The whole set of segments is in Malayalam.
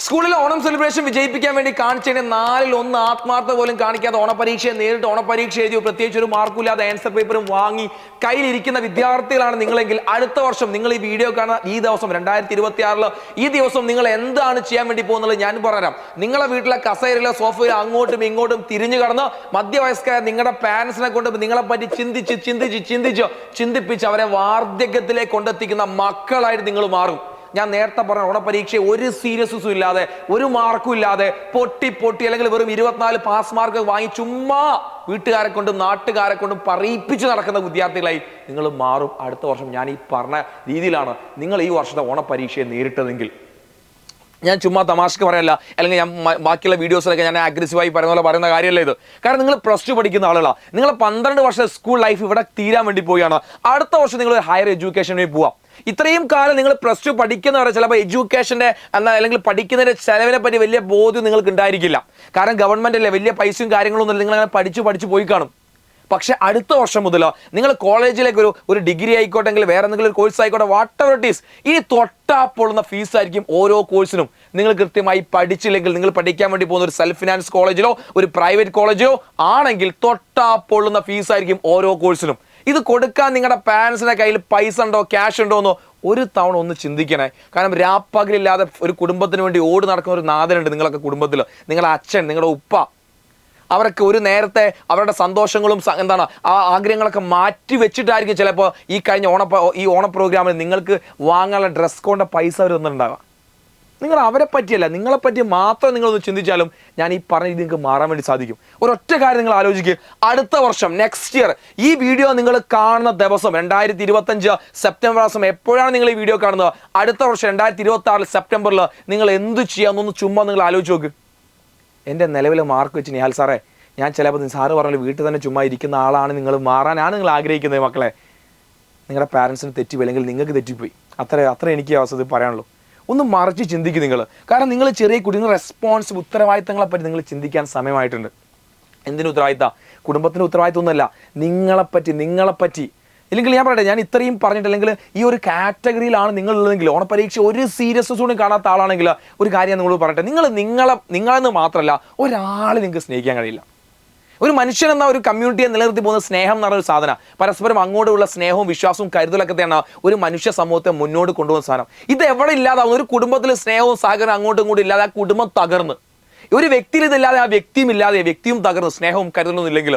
സ്കൂളിലെ ഓണം സെലിബ്രേഷൻ വിജയിപ്പിക്കാൻ വേണ്ടി കാണിച്ചതിന്റെ 4-1 ആത്മാർത്ഥത പോലും കാണിക്കാതെ ഓണപരീക്ഷയെ നേരിട്ട് ഓണപരീക്ഷ എഴുതിയോ, പ്രത്യേകിച്ച് ഒരു മാർക്കില്ലാതെ ആൻസർ പേപ്പറും വാങ്ങി കയ്യിലിരിക്കുന്ന വിദ്യാർത്ഥികളാണ് നിങ്ങളെങ്കിൽ അടുത്ത വർഷം നിങ്ങൾ ഈ വീഡിയോ കാണുന്ന ഈ ദിവസം 2026 ഈ ദിവസം നിങ്ങൾ എന്താണ് ചെയ്യാൻ വേണ്ടി പോകുന്നത് ഞാൻ പറയാം. നിങ്ങളെ വീട്ടിലെ കസേരയിലോ സോഫയിലോ അങ്ങോട്ടും ഇങ്ങോട്ടും തിരിഞ്ഞു കടന്ന് മധ്യവയസ്കരായ നിങ്ങളുടെ പാരന്റ്സിനെ കൊണ്ട് നിങ്ങളെ പറ്റി ചിന്തിപ്പിച്ച് അവരെ വാർദ്ധക്യത്തിലേക്ക് കൊണ്ടെത്തിക്കുന്ന മക്കളായിട്ട് നിങ്ങൾ മാറും. ഞാൻ നേരത്തെ പറഞ്ഞ ഓണപരീക്ഷ ഒരു സീരിയസ്നെസ്സും ഇല്ലാതെ, ഒരു മാർക്കും ഇല്ലാതെ പൊട്ടി അല്ലെങ്കിൽ വെറും 24 പാസ് മാർക്ക് വാങ്ങി ചുമ്മാ വീട്ടുകാരെ കൊണ്ടും നാട്ടുകാരെ കൊണ്ടും പറയിപ്പിച്ച് നടക്കുന്ന വിദ്യാർത്ഥികളായി നിങ്ങൾ മാറും അടുത്ത വർഷം. ഞാൻ ഈ പറഞ്ഞ രീതിയിലാണ് നിങ്ങൾ ഈ വർഷത്തെ ഓണപരീക്ഷയെ നേരിട്ടതെങ്കിൽ, ഞാൻ ചുമ്മാ തമാശക്ക് പറയല്ല, അല്ലെങ്കിൽ ഞാൻ ബാക്കിയുള്ള വീഡിയോസിലൊക്കെ ഞാൻ അഗ്രസീവായി പറയുന്ന കാര്യമല്ല ഇത്. കാരണം നിങ്ങൾ പ്ലസ് 2 പഠിക്കുന്ന ആളുകളാണ്. നിങ്ങൾ 12 വർഷം സ്കൂൾ ലൈഫ് ഇവിടെ തീരാൻ വേണ്ടി പോവുകയാണ്. അടുത്ത വർഷം നിങ്ങൾ ഹയർ എഡ്യൂക്കേഷനിൽ പോവാം. ഇത്രയും കാലം നിങ്ങൾ പ്ലസ് 2 പഠിക്കുന്നവരെ ചിലപ്പോൾ എഡ്യൂക്കേഷൻ്റെ അല്ലെങ്കിൽ പഠിക്കുന്നതിൻ്റെ ചെലവിനെ പറ്റി വലിയ ബോധ്യം നിങ്ങൾക്ക് ഉണ്ടായിരിക്കില്ല. കാരണം ഗവൺമെന്റ് അല്ലേ, വലിയ പൈസയും കാര്യങ്ങളൊന്നും നിങ്ങൾ അങ്ങനെ പഠിച്ചു പോയി കാണും. പക്ഷെ അടുത്ത വർഷം മുതൽ നിങ്ങൾ കോളേജിലേക്ക് ഒരു ഡിഗ്രി ആയിക്കോട്ടെങ്കിൽ വേറെ എന്തെങ്കിലും ഒരു കോഴ്സ് ആയിക്കോട്ടെ, വാട്ട് എവർ ഇറ്റ് ഈസ്, ഈ തൊട്ടാപ്പൊള്ളുന്ന ഫീസായിരിക്കും ഓരോ കോഴ്സിനും. നിങ്ങൾ കൃത്യമായി പഠിച്ചില്ലെങ്കിൽ, നിങ്ങൾ പഠിക്കാൻ വേണ്ടി പോകുന്ന ഒരു സെൽഫ് ഫിനാൻസ് കോളേജിലോ ഒരു പ്രൈവറ്റ് കോളേജിലോ ആണെങ്കിൽ തൊട്ടാപ്പൊള്ളുന്ന ഫീസായിരിക്കും ഓരോ കോഴ്സിനും. ഇത് കൊടുക്കാൻ നിങ്ങളുടെ പാരൻസിന്റെ കയ്യിൽ പൈസ ഉണ്ടോ, ക്യാഷ് ഉണ്ടോ എന്നോ ഒരു തവണ ഒന്ന് ചിന്തിക്കണേ. കാരണം രാപ്പകലില്ലാതെ ഒരു കുടുംബത്തിന് വേണ്ടി ഓടി നടക്കുന്ന ഒരു നാഥനുണ്ട് നിങ്ങളൊക്കെ കുടുംബത്തിൽ. നിങ്ങളുടെ അച്ഛൻ, നിങ്ങളുടെ ഉപ്പ, അവരൊക്കെ ഒരു നേരത്തെ അവരുടെ സന്തോഷങ്ങളും ആഗ്രഹങ്ങളൊക്കെ മാറ്റി വെച്ചിട്ടായിരിക്കും ചിലപ്പോൾ ഈ കഴിഞ്ഞ ഓണ പ്രോഗ്രാമിൽ നിങ്ങൾക്ക് വാങ്ങാനുള്ള ഡ്രസ് കോഡിൻ്റെ പൈസ അവർ തന്നിട്ടുണ്ടാകാം. നിങ്ങൾ അവരെ പറ്റിയല്ല, നിങ്ങളെപ്പറ്റി മാത്രം നിങ്ങളൊന്ന് ചിന്തിച്ചാലും ഞാൻ ഈ പറഞ്ഞ രീതി നിങ്ങൾക്ക് മാറാൻ വേണ്ടി സാധിക്കും. ഒരൊറ്റ കാര്യം നിങ്ങൾ ആലോചിക്കുക, അടുത്ത വർഷം നെക്സ്റ്റ് ഇയർ ഈ വീഡിയോ നിങ്ങൾ കാണുന്ന ദിവസം 2025 സെപ്റ്റംബർ മാസം എപ്പോഴാണ് നിങ്ങൾ ഈ വീഡിയോ കാണുന്നത്, അടുത്ത വർഷം 2026 സെപ്റ്റംബറിൽ നിങ്ങൾ എന്ത് ചെയ്യാമെന്നൊന്ന് ചുമ്മാ നിങ്ങൾ ആലോചിച്ച് നോക്ക്. എൻ്റെ നിലവിലെ മാർക്ക് വെച്ച് നിഹാൽ സാറേ, ഞാൻ ചിലപ്പോൾ സാറ് പറഞ്ഞാൽ വീട്ടിൽ തന്നെ ചുമ്മാ ഇരിക്കുന്ന ആളാണ്, നിങ്ങൾ മാറാനാണ് നിങ്ങൾ ആഗ്രഹിക്കുന്നത്. മക്കളെ, നിങ്ങളുടെ പാരൻസിന് തെറ്റിപ്പോയി അല്ലെങ്കിൽ നിങ്ങൾക്ക് തെറ്റിപ്പോയി, അത്ര എനിക്ക് അവസരത്തിൽ പറയാനുള്ളൂ. ഒന്ന് മറിച്ച് ചിന്തിക്കും നിങ്ങൾ. കാരണം നിങ്ങൾ ചെറിയ കുട്ടികൾ റെസ്പോൺസിബിൾ ഉത്തരവാദിത്തങ്ങളെ പറ്റി നിങ്ങൾ ചിന്തിക്കാൻ സമയമായിട്ടുണ്ട്. എന്തിനു ഉത്തരവാദിത്തം? കുടുംബത്തിൻ്റെ ഉത്തരവാദിത്തം ഒന്നുമല്ല, നിങ്ങളെപ്പറ്റി. ഇല്ലെങ്കിൽ ഞാൻ പറയട്ടെ, ഞാൻ ഇത്രയും പറഞ്ഞിട്ടില്ലെങ്കിൽ ഈ ഒരു കാറ്റഗറിയിലാണ് നിങ്ങളുള്ളതെങ്കിൽ, ഓണപരീക്ഷ ഒരു സീരിയസ്നെസ് കൂടി കാണാത്ത ആളാണെങ്കിൽ ഒരു കാര്യം നിങ്ങൾ പറയട്ടെ, നിങ്ങളെന്ന് മാത്രമല്ല ഒരാളെ നിങ്ങൾക്ക് സ്നേഹിക്കാൻ കഴിയില്ല. ഒരു മനുഷ്യൻ എന്ന ഒരു കമ്മ്യൂണിറ്റിയെ നിലനിർത്തി പോകുന്ന സ്നേഹം എന്ന് പറഞ്ഞൊരു സാധനം, പരസ്പരം അങ്ങോട്ടുള്ള സ്നേഹവും വിശ്വാസവും കരുതലൊക്കെ തന്നെ ഒരു മനുഷ്യ സമൂഹത്തെ മുന്നോട്ട് കൊണ്ടുപോകുന്ന സാധനം. ഇത് എവിടെ ഇല്ലാതാവുന്ന ഒരു കുടുംബത്തിൽ സ്നേഹവും സഹകരണം അങ്ങോട്ടും ഇങ്ങോട്ടും ഇല്ലാതെ ആ കുടുംബം തകർന്ന്, ഒരു വ്യക്തിയിൽ ഇതില്ലാതെ ആ വ്യക്തിയും തകർന്ന് സ്നേഹവും കരുതലൊന്നും ഇല്ലെങ്കിൽ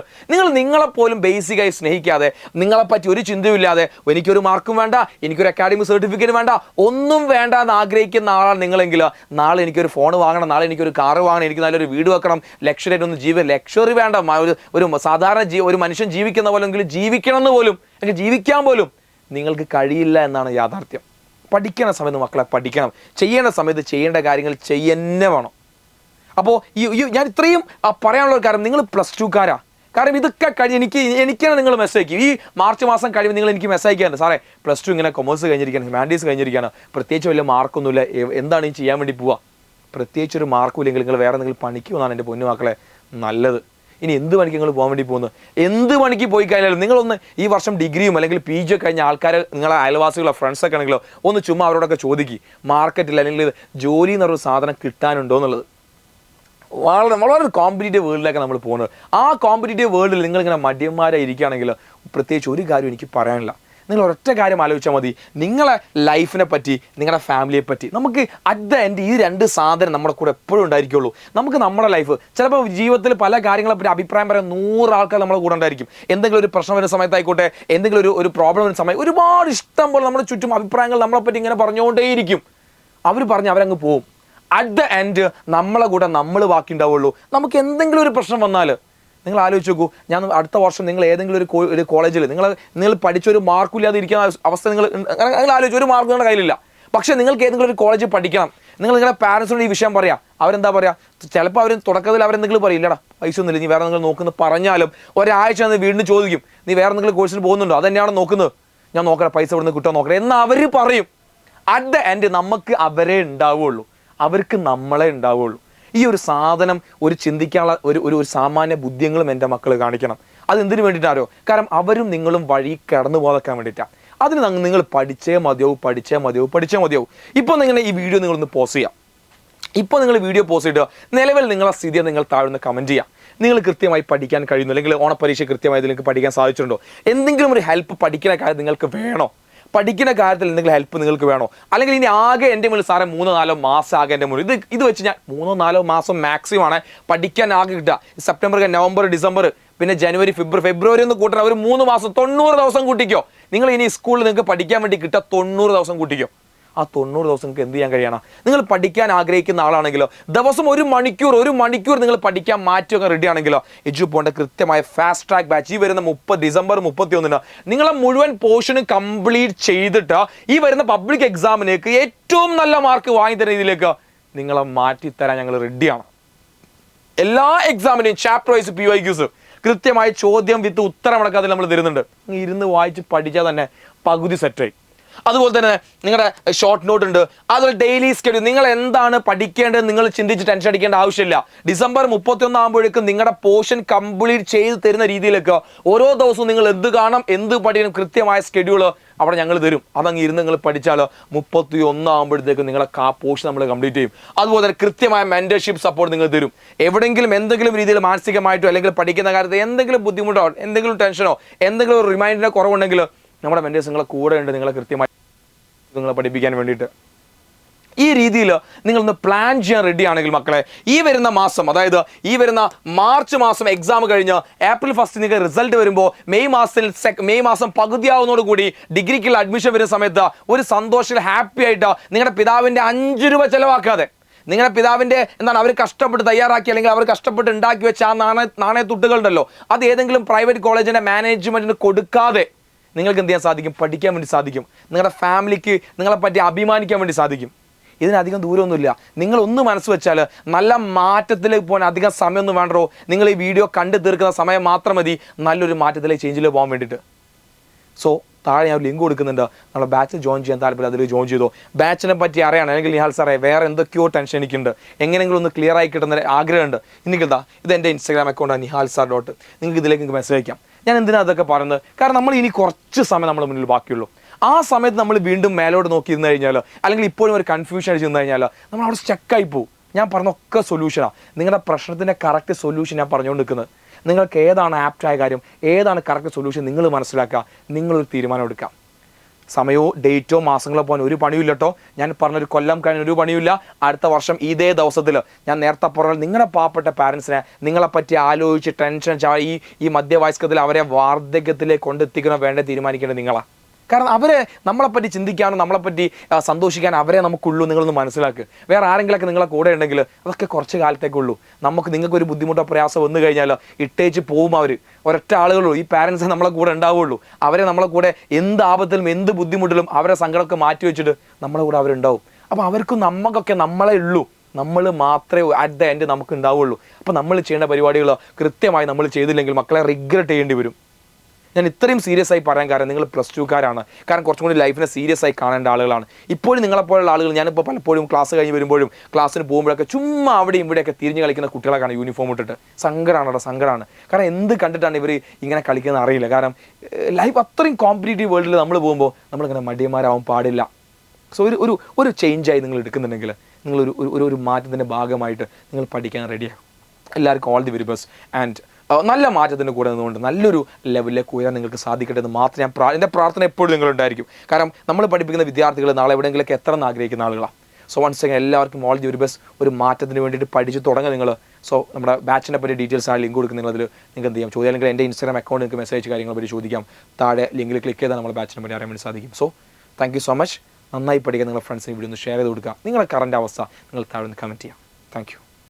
നിങ്ങളെപ്പോലും ബേസിക്കായി സ്നേഹിക്കാതെ, നിങ്ങളെപ്പറ്റി ഒരു ചിന്തയും ഇല്ലാതെ, എനിക്കൊരു മാർക്കും വേണ്ട, എനിക്കൊരു അക്കാഡമിക് സർട്ടിഫിക്കറ്റ് വേണ്ട, ഒന്നും വേണ്ട എന്ന് ആഗ്രഹിക്കുന്ന ആളാണ് നിങ്ങളെങ്കിൽ, നാളെ എനിക്കൊരു ഫോൺ വാങ്ങണം, നാളെ എനിക്കൊരു കാറ് വാങ്ങണം, എനിക്ക് നല്ലൊരു വീട് വെക്കണം, ലക്ഷറി വേണ്ട, ഒരു സാധാരണ ഒരു മനുഷ്യൻ ജീവിക്കുന്ന പോലെങ്കിലും ജീവിക്കണം എന്ന് പോലും, അല്ലെങ്കിൽ ജീവിക്കാൻ പോലും നിങ്ങൾക്ക് കഴിയില്ല എന്നാണ് യാഥാർത്ഥ്യം. പഠിക്കണ സമയത്ത് മക്കളെ പഠിക്കണം, ചെയ്യേണ്ട സമയത്ത് ചെയ്യേണ്ട കാര്യങ്ങൾ ചെയ്യന്നെ വേണം. അപ്പോൾ ഞാൻ ഇത്രയും പറയാനുള്ള ഒരു കാര്യം, നിങ്ങൾ പ്ലസ് 2കാരാ. കാരണം ഇതൊക്കെ എനിക്കാണ് നിങ്ങൾ മെസ്സേജ് അയക്കും. ഈ മാർച്ച് മാസം കഴിയുമ്പോൾ നിങ്ങൾ എനിക്ക് മെസ്സേജ് അയക്കാറുണ്ട്, സാറേ പ്ലസ് 2 ഇങ്ങനെ കൊമേഴ്സ് കഴിഞ്ഞിരിക്കുകയാണ്, ഹ്യൂമാനിറ്റീസ് കഴിഞ്ഞിരിക്കുകയാണ്, പ്രത്യേകിച്ച് വലിയ മാർക്കൊന്നുമില്ല, എന്താണ് ഈ ചെയ്യാൻ വേണ്ടി പോവുക? പ്രത്യേകിച്ച് ഒരു മാർക്കും ഇല്ലെങ്കിൽ നിങ്ങൾ വേറെ എന്തെങ്കിലും പണിക്കുമെന്നാണ് എൻ്റെ പൊന്നു മക്കളെ നല്ലത്. ഇനി എന്ത് പണിക്ക് നിങ്ങൾ പോകാൻ വേണ്ടി പോകുന്നത്? എന്ത് പണിക്ക് പോയി കഴിഞ്ഞാലും നിങ്ങളൊന്ന് ഈ വർഷം ഡിഗ്രിയും അല്ലെങ്കിൽ PG കഴിഞ്ഞ ആൾക്കാർ, നിങ്ങളെ അയൽവാസികളോ ഫ്രണ്ട്സൊക്കെ ആണെങ്കിലോ ഒന്ന് ചുമ്മാ അവരോടൊക്കെ ചോദിക്കുക, മാർക്കറ്റിൽ അല്ലെങ്കിൽ ജോലി എന്നൊരു സാധനം കിട്ടാനുണ്ടോ എന്നുള്ളത്. വളരെ കോമ്പറ്റീറ്റീവ് വേൾഡിലേക്ക് നമ്മൾ പോകുന്നത്. ആ കോമ്പറ്റീറ്റീവ് വേൾഡിൽ നിങ്ങളിങ്ങനെ മടിയന്മാരെ ഇരിക്കുകയാണെങ്കിൽ പ്രത്യേകിച്ച് ഒരു കാര്യം എനിക്ക് പറയാനില്ല. നിങ്ങൾ ഒരൊറ്റ കാര്യം ആലോചിച്ചാൽ മതി, നിങ്ങളെ ലൈഫിനെ പറ്റി, നിങ്ങളുടെ ഫാമിലിയെ പറ്റി. നമുക്ക് അറ്റ് ദ എൻഡ് ഈ 2 സാധനം നമ്മുടെ കൂടെ എപ്പോഴും ഉണ്ടായിരിക്കുള്ളൂ. നമുക്ക് നമ്മുടെ ലൈഫ്, ചിലപ്പോൾ ജീവിതത്തിൽ പല കാര്യങ്ങളെപ്പറ്റി അഭിപ്രായം പറയാൻ 100 ആൾക്കാർ നമ്മുടെ കൂടെ ഉണ്ടായിരിക്കും. എന്തെങ്കിലും ഒരു പ്രശ്നം വരുന്ന സമയത്തായിക്കോട്ടെ, എന്തെങ്കിലും ഒരു പ്രോബ്ലം വരുന്ന സമയം, ഒരുപാട് ഇഷ്ടം പോലെ നമ്മുടെ ചുറ്റും അഭിപ്രായങ്ങൾ നമ്മളെപ്പറ്റി ഇങ്ങനെ പറഞ്ഞുകൊണ്ടേയിരിക്കും. അവർ പറഞ്ഞ് അവരങ്ങ് പോവും. അറ്റ് ദ എൻഡ് നമ്മളെ കൂടെ നമ്മൾ ബാക്കി ഉണ്ടാവുള്ളൂ. നമുക്ക് എന്തെങ്കിലും ഒരു പ്രശ്നം വന്നാൽ നിങ്ങൾ ആലോചിച്ച് നോക്കൂ, ഞാൻ അടുത്ത വർഷം നിങ്ങൾ ഏതെങ്കിലും ഒരു കോളേജിൽ നിങ്ങൾ പഠിച്ചൊരു മാർക്കില്ലാതെ ഇരിക്കുന്ന അവസ്ഥ നിങ്ങൾ ആലോചിച്ച്, ഒരു മാർക്ക് നിങ്ങളുടെ കയ്യിലില്ല, പക്ഷേ നിങ്ങൾക്ക് ഏതെങ്കിലും ഒരു കോളേജിൽ പഠിക്കണം, നിങ്ങളുടെ പാരൻസിനോട് ഈ വിഷയം പറയാം, അവരെന്താ പറയുക? ചിലപ്പോൾ അവർ തുടക്കത്തിൽ അവരെന്തെങ്കിലും പറയില്ലടാ പൈസ ഒന്നുമില്ല, നീ വേറെ എന്തെങ്കിലും നോക്കുന്നത് പറഞ്ഞാലും ഒരാഴ്ച വീണ്ടും ചോദിക്കും, നീ വേറെ എന്തെങ്കിലും കോഴ്സിന് പോകുന്നുണ്ടോ, അതെന്നെയാണ് നോക്കുന്നത്, ഞാൻ നോക്കട്ടെ പൈസ ഇവിടുന്ന് കിട്ടാൻ നോക്കട്ടെ എന്ന് അവർ പറയും. അറ്റ് ദ എൻഡ് നമുക്ക് അവരെ ഉണ്ടാവുകയുള്ളൂ, അവർക്ക് നമ്മളെ ഉണ്ടാവുകയുള്ളൂ. ഈ ഒരു സാധനം ഒരു ചിന്തിക്കാനുള്ള ഒരു സാമാന്യ ബുദ്ധിങ്ങളും എൻ്റെ മക്കൾ കാണിക്കണം. അതെന്തിനു വേണ്ടിയിട്ടാരോ? കാരണം അവരും നിങ്ങളും വഴി കടന്നു പോകാൻ വേണ്ടിയിട്ടാണ്. അതിന് നിങ്ങൾ പഠിച്ചേ മതിയാവും. ഇപ്പോൾ നിങ്ങൾ ഈ വീഡിയോ നിങ്ങളൊന്ന് പോസ് ചെയ്യാം. ഇപ്പോൾ നിങ്ങൾ വീഡിയോ പോസ്റ്റ് ചെയ്തിട്ട് നിലവിൽ നിങ്ങളെ സ്ഥിതിയെ നിങ്ങൾ താഴ്ന്ന് കമൻറ്റ് ചെയ്യാം. നിങ്ങൾ കൃത്യമായി പഠിക്കാൻ കഴിയുന്നു, അല്ലെങ്കിൽ ഓണപ്പരീക്ഷ കൃത്യമായി നിങ്ങൾക്ക് പഠിക്കാൻ സാധിച്ചിട്ടുണ്ടോ, എന്തെങ്കിലും ഒരു ഹെൽപ്പ് പഠിക്കുന്ന കാര്യം നിങ്ങൾക്ക് വേണോ, പഠിക്കുന്ന കാര്യത്തിൽ എന്തെങ്കിലും ഹെൽപ്പ് നിങ്ങൾക്ക് വേണോ, അല്ലെങ്കിൽ ഇനി ആകെ എൻ്റെ മുന്നിൽ സാറേ 3-4 മാസം ആകെ എൻ്റെ മുന്നിൽ ഇത് വെച്ച് ഞാൻ 3-4 മാസം മാക്സിമം ആണ് പഠിക്കാൻ ആകെ കിട്ടുക. സെപ്റ്റംബർ, നവംബർ, ഡിസംബർ, പിന്നെ ജനുവരി, ഫെബ്രുവരി ഒന്ന് കൂട്ടണം, ഒരു 3 മാസം 90 ദിവസം കൂട്ടിക്കോ. നിങ്ങൾ ഇനി സ്കൂളിൽ നിങ്ങൾക്ക് പഠിക്കാൻ വേണ്ടി കിട്ടുക 90 ദിവസം കൂട്ടിക്കോ. ആ 90 ദിവസം നിങ്ങൾക്ക് എന്ത് ചെയ്യാൻ കഴിയണം? നിങ്ങൾ പഠിക്കാൻ ആഗ്രഹിക്കുന്ന ആളാണെങ്കിലോ ദിവസം 1 മണിക്കൂർ നിങ്ങൾ പഠിക്കാൻ മാറ്റിയൊക്കെ റെഡി ആണെങ്കിലോ എഡ്യൂപോണിന്റെ കൃത്യമായ ഫാസ്റ്റ് ട്രാക്ക് ബാച്ച് ഈ വരുന്ന ഡിസംബർ 31 നിങ്ങളെ മുഴുവൻ പോർഷനും കംപ്ലീറ്റ് ചെയ്തിട്ട് ഈ വരുന്ന പബ്ലിക് എക്സാമിലേക്ക് ഏറ്റവും നല്ല മാർക്ക് വാങ്ങി തരുന്ന രീതിയിലേക്ക് നിങ്ങളെ മാറ്റിത്തരാൻ ഞങ്ങൾ റെഡിയാണ്. എല്ലാ എക്സാമിനെയും ചാപ്റ്റർ വൈസ് PYQs കൃത്യമായ ചോദ്യം വിത്ത് ഉത്തരമടക്കം അതിൽ നമ്മൾ തരുന്നുണ്ട്. ഇരുന്ന് വായിച്ച് പഠിച്ചാൽ തന്നെ പകുതി സെറ്റായി. അതുപോലെ തന്നെ നിങ്ങളുടെ ഷോർട്ട് നോട്ട് ഉണ്ട്, അതുപോലെ ഡെയിലി സ്കെഡ്യൂൾ. നിങ്ങൾ എന്താണ് പഠിക്കേണ്ടത് നിങ്ങൾ ചിന്തിച്ച് ടെൻഷൻ അടിക്കേണ്ട ആവശ്യമില്ല. ഡിസംബർ 31 ആകുമ്പോഴേക്കും നിങ്ങളുടെ പോർഷൻ കംപ്ലീറ്റ് ചെയ്ത് തരുന്ന രീതിയിലേക്ക് ഓരോ ദിവസവും നിങ്ങൾ എന്ത് കാണണം, എന്ത് പഠിക്കണം, കൃത്യമായ സ്കെഡ്യൂള് അവിടെ ഞങ്ങൾ തരും. അതങ്ങ് ഇരുന്ന് നിങ്ങൾ പഠിച്ചാൽ 31 ആകുമ്പോഴത്തേക്കും നിങ്ങളെ പോർഷൻ നമ്മൾ കംപ്ലീറ്റ് ചെയ്യും. അതുപോലെ തന്നെ കൃത്യമായ മെന്റർഷിപ്പ് സപ്പോർട്ട് നിങ്ങൾ തരും. എവിടെയെങ്കിലും എന്തെങ്കിലും രീതിയിൽ മാനസികമായിട്ടോ അല്ലെങ്കിൽ പഠിക്കുന്ന കാര്യത്തിൽ എന്തെങ്കിലും ബുദ്ധിമുട്ടോ എന്തെങ്കിലും ടെൻഷനോ എന്തെങ്കിലും ഒരു റിമൈൻഡറിന്റെ കുറവുണ്ടെങ്കിൽ നമ്മുടെ മെന്റേഴ്സ് നിങ്ങളെ കൂടെ ഉണ്ട്, നിങ്ങളെ കൃത്യമായി നിങ്ങളെ പഠിപ്പിക്കാൻ വേണ്ടിയിട്ട്. ഈ രീതിയിൽ നിങ്ങളൊന്ന് പ്ലാൻ ചെയ്യാൻ റെഡി ആണെങ്കിൽ മക്കളെ, ഈ വരുന്ന മാസം, അതായത് ഈ വരുന്ന മാർച്ച് മാസം എക്സാം കഴിഞ്ഞ് ഏപ്രിൽ 1 നിങ്ങൾക്ക് റിസൾട്ട് വരുമ്പോൾ മെയ് മാസം പകുതിയാവുന്നതോടുകൂടി ഡിഗ്രിക്കുള്ള അഡ്മിഷൻ വരുന്ന സമയത്ത് ഒരു സന്തോഷത്തിൽ ഹാപ്പി ആയിട്ട് നിങ്ങളുടെ പിതാവിൻ്റെ 5 രൂപ ചിലവാക്കാതെ, നിങ്ങളുടെ പിതാവിൻ്റെ അവർ കഷ്ടപ്പെട്ട് തയ്യാറാക്കി അല്ലെങ്കിൽ അവർ കഷ്ടപ്പെട്ട് ഉണ്ടാക്കി വെച്ച ആ നാണയത്തുട്ടുകളുണ്ടല്ലോ, അത് ഏതെങ്കിലും പ്രൈവറ്റ് കോളേജിൻ്റെ മാനേജ്മെൻറ്റിന് കൊടുക്കാതെ നിങ്ങൾക്ക് എന്ത് ചെയ്യാൻ സാധിക്കും? പഠിക്കാൻ വേണ്ടി സാധിക്കും. നിങ്ങളുടെ ഫാമിലിക്ക് നിങ്ങളെ പറ്റി അഭിമാനിക്കാൻ വേണ്ടി സാധിക്കും. ഇതിനധികം ദൂരമൊന്നുമില്ല. നിങ്ങളൊന്ന് മനസ്സ് വെച്ചാൽ നല്ല മാറ്റത്തിലേക്ക് പോകാൻ അധികം സമയമൊന്നും വേണ്ടോ. നിങ്ങൾ ഈ വീഡിയോ കണ്ടു തീർക്കുന്ന സമയം മാത്രം മതി നല്ലൊരു മാറ്റത്തിലേക്ക് ചേഞ്ചിൽ പോകാൻ വേണ്ടിയിട്ട്. സോ താഴെ ഞാൻ ലിങ്ക് കൊടുക്കുന്നുണ്ട്. നമ്മുടെ ബാച്ചിൽ ജോയിൻ ചെയ്യാൻ താല്പര്യം അതിൽ ജോയിൻ ചെയ്തോ. ബാച്ചിനെ പറ്റി അറിയണം അല്ലെങ്കിൽ നിഹാൽ സാറേ വേറെ എന്തൊക്കെയോ ടെൻഷൻ എനിക്കുണ്ട്, എങ്ങനെയെങ്കിലും ഒന്ന് ക്ലിയർ ആയി കിട്ടുന്ന ആഗ്രഹമുണ്ട്. ഇന്നിക്കെന്താ ഇത് എൻ്റെ ഇൻസ്റ്റാഗ്രാം അക്കൗണ്ടാണ് നിഹാൽ_. നിങ്ങൾക്ക് ഇതിലേക്ക് നിങ്ങൾക്ക് മെസ്സേജ് അയക്കാം. ഞാൻ എന്തിനാണ് അതൊക്കെ പറയുന്നത്? കാരണം നമ്മൾ ഇനി കുറച്ച് സമയം നമ്മുടെ മുന്നിൽ ബാക്കിയുള്ളൂ. ആ സമയത്ത് നമ്മൾ വീണ്ടും മേലോട്ട് നോക്കിയിരുന്നു കഴിഞ്ഞാൽ അല്ലെങ്കിൽ ഇപ്പോഴും ഒരു കൺഫ്യൂഷൻ അടിച്ചു നിന്ന് കഴിഞ്ഞാൽ നമ്മൾ അവിടെ സ്റ്റക്കായി പോകും. ഞാൻ പറഞ്ഞൊക്കെ സൊല്യൂഷനാണ്. നിങ്ങളുടെ പ്രശ്നത്തിൻ്റെ കറക്റ്റ് സൊല്യൂഷൻ ഞാൻ പറഞ്ഞുകൊണ്ട് നിൽക്കുന്നത്. നിങ്ങൾക്ക് ഏതാണ് ആപ്റ്റായ കാര്യം, ഏതാണ് കറക്റ്റ് സൊല്യൂഷൻ നിങ്ങൾ മനസ്സിലാക്കുക, നിങ്ങളൊരു തീരുമാനം എടുക്കാം. സമയമോ ഡേറ്റോ മാസങ്ങളോ പോകാൻ ഒരു പണിയില്ല കേട്ടോ. ഞാൻ പറഞ്ഞൊരു കൊല്ലം കഴിഞ്ഞ ഒരു പണിയില്ല. അടുത്ത വർഷം ഇതേ ദിവസത്തിൽ ഞാൻ നേരത്തെ പറഞ്ഞാൽ നിങ്ങളുടെ പാവപ്പെട്ട പാരൻസിനെ നിങ്ങളെപ്പറ്റി ആലോചിച്ച് ടെൻഷൻ ഈ മധ്യവയസ്കത്തിൽ അവരെ വാർദ്ധക്യത്തിലേക്ക് കൊണ്ടെത്തിക്കണോ വേണ്ട തീരുമാനിക്കേണ്ടത് നിങ്ങളാണ്. കാരണം അവരെ നമ്മളെപ്പറ്റി ചിന്തിക്കാനോ നമ്മളെപ്പറ്റി സന്തോഷിക്കാൻ അവരെ നമുക്കുള്ളൂ. നിങ്ങളൊന്ന് മനസ്സിലാക്കുക. വേറെ ആരെങ്കിലൊക്കെ നിങ്ങളെ കൂടെ ഉണ്ടെങ്കിൽ അതൊക്കെ കുറച്ച് കാലത്തേക്കുള്ളൂ. നിങ്ങൾക്കൊരു ബുദ്ധിമുട്ടോ പ്രയാസം വന്നു കഴിഞ്ഞാൽ ഇട്ടേച്ച് പോകും അവർ. ഒരൊറ്റ ആളുകളുള്ളൂ. ഈ പാരൻസ് നമ്മളെ കൂടെ ഉണ്ടാവുള്ളൂ. അവരെ നമ്മളെ കൂടെ എന്ത് ആപത്തിലും എന്ത് ബുദ്ധിമുട്ടിലും അവരെ സങ്കടമൊക്കെ മാറ്റി വെച്ചിട്ട് നമ്മളെ കൂടെ അവരുണ്ടാവും. അപ്പോൾ അവർക്കും നമുക്കൊക്കെ നമ്മളെ ഉള്ളൂ. നമ്മൾ മാത്രമേ അറ്റ് ദ എൻഡ് നമുക്ക് ഉണ്ടാവുള്ളൂ. അപ്പോൾ നമ്മൾ ചെയ്യേണ്ട പരിപാടികൾ കൃത്യമായി നമ്മൾ ചെയ്തില്ലെങ്കിൽ മക്കളെ റിഗ്രറ്റ് ചെയ്യേണ്ടി വരും. ഞാൻ ഇത്രയും സീരിയസ് ആയി പറയാൻ കാരണം നിങ്ങൾ +2-കാരാണ്. കാരണം കുറച്ചും കൂടി ലൈഫിനെ സീരിയസ് ആയി കാണേണ്ട ആളുകളാണ്. ഇപ്പോഴും നിങ്ങളെപ്പോലുള്ള ആളുകൾ ഞാനിപ്പോൾ പലപ്പോഴും ക്ലാസ് കഴിഞ്ഞ് വരുമ്പോഴും ക്ലാസ്സിന് പോകുമ്പോഴൊക്കെ ചുമ്മാ അവിടെയും ഇവിടെയൊക്കെ തിരിഞ്ഞ് കളിക്കുന്ന കുട്ടികളൊക്കെയാണ് യൂണിഫോം ഇട്ടിട്ട്. സങ്കടമാണ്. കാരണം എന്ത് കണ്ടിട്ടാണ് ഇവർ ഇങ്ങനെ കളിക്കുന്നത് അറിയില്ല. കാരണം ലൈഫ് അത്രയും കോമ്പറ്റീറ്റീവ് വേൾഡിൽ നമ്മൾ പോകുമ്പോൾ നമ്മളിങ്ങനെ മടിയന്മാരാവാൻ പാടില്ല. സോ ഒരു ചേഞ്ചായി നിങ്ങൾ എടുക്കുന്നുണ്ടെങ്കിൽ നിങ്ങൾ ഒരു മാറ്റത്തിൻ്റെ ഭാഗമായിട്ട് നിങ്ങൾ പഠിക്കാൻ റെഡിയാണ്. എല്ലാവർക്കും all the very best and നല്ല മാറ്റത്തിൻ്റെ കൂടെ നിന്നുകൊണ്ട് നല്ലൊരു ലെവലിലേക്ക് ഉയരാൻ നിങ്ങൾക്ക് സാധിക്കട്ടെ എന്ന് മാത്രം എൻ്റെ പ്രാർത്ഥന എപ്പോഴും നിങ്ങളുണ്ടായിരിക്കും. കാരണം നമ്മൾ പഠിപ്പിക്കുന്ന വിദ്യാർത്ഥികൾ നാളെ എവിടെയെങ്കിലൊക്കെ എത്തണം എന്ന് ആഗ്രഹിക്കുന്ന ആളുകളാണ്. സോ വൺസ് അഗൈൻ എല്ലാവർക്കും ഓൾ ദി വെരി ബെസ്റ്റ്. ഒരു മാറ്റത്തിന് വേണ്ടിയിട്ട് പഠിച്ച് തുടങ്ങുക നിങ്ങൾ. സോ നമ്മുടെ ബാച്ചിനെ പറ്റി ഡീറ്റെയിൽസ് ആണ് ലിങ്ക് കൊടുക്കുന്നത്. അതിൽ നിങ്ങൾക്ക് എന്ത് ചെയ്യാം ചോദിക്കാം, അല്ലെങ്കിൽ എൻ്റെ ഇൻസ്റ്റാഗ്രാം അക്കൗണ്ട് നിങ്ങൾക്ക് മെസ്സേജ് കാര്യങ്ങൾ പറ്റി ചോദിക്കാം. താഴെ ലിങ്കിൽ ക്ലിക്ക് ചെയ്താൽ നമ്മുടെ ബാച്ചിനെ പറ്റി അറിയാൻ വേണ്ടി സാധിക്കും. So thank you so much. നന്നായി പഠിക്കാൻ നിങ്ങളുടെ ഫ്രണ്ട്സിന് വീഡിയോ ഒന്ന് ഷെയർ ചെയ്ത് കൊടുക്കുക. നിങ്ങളുടെ കറൻറ്റ് അവസ്ഥ നിങ്ങൾ താഴെ ഒന്ന് കമൻറ്റ് ചെയ്യാം. Thank you.